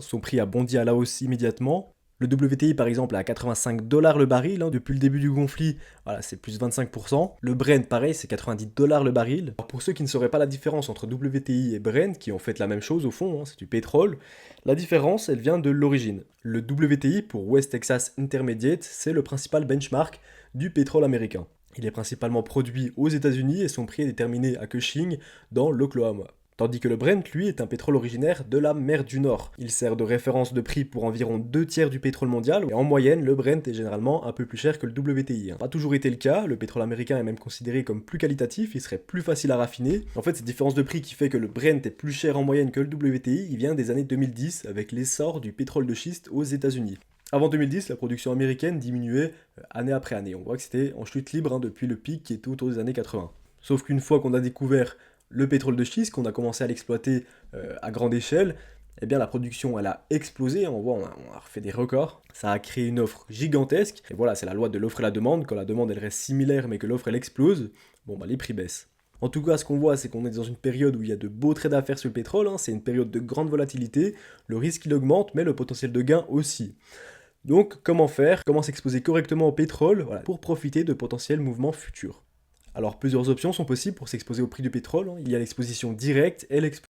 Son prix a bondi à la hausse immédiatement. Le WTI par exemple est à 85 $ le baril, depuis le début du conflit, voilà, c'est plus 25%. Le Brent pareil, c'est 90 $ le baril. Alors, pour ceux qui ne sauraient pas la différence entre WTI et Brent, qui ont fait la même chose au fond, c'est du pétrole, la différence elle vient de l'origine. Le WTI pour West Texas Intermediate, c'est le principal benchmark du pétrole américain. Il est principalement produit aux États-Unis et son prix est déterminé à Cushing, dans l'Oklahoma. Tandis que le Brent, lui, est un pétrole originaire de la mer du Nord. Il sert de référence de prix pour environ 2 tiers du pétrole mondial, et en moyenne, le Brent est généralement un peu plus cher que le WTI. Pas toujours été le cas, le pétrole américain est même considéré comme plus qualitatif, il serait plus facile à raffiner. En fait, cette différence de prix qui fait que le Brent est plus cher en moyenne que le WTI, il vient des années 2010, avec l'essor du pétrole de schiste aux États-Unis. Avant 2010, la production américaine diminuait année après année. On voit que c'était en chute libre depuis le pic qui était autour des années 80. Sauf qu'une fois qu'on a découvert le pétrole de schiste, qu'on a commencé à l'exploiter à grande échelle, eh bien la production elle a explosé, on voit on a refait des records, ça a créé une offre gigantesque, et voilà c'est la loi de l'offre et la demande, quand la demande elle reste similaire mais que l'offre elle explose, bon bah les prix baissent. En tout cas ce qu'on voit c'est qu'on est dans une période où il y a de beaux trades à faire sur le pétrole, c'est une période de grande volatilité, le risque il augmente mais le potentiel de gain aussi. Donc comment faire, comment s'exposer correctement au pétrole voilà, pour profiter de potentiels mouvements futurs. Alors plusieurs options sont possibles pour s'exposer au prix du pétrole, il y a l'exposition directe et l'exposition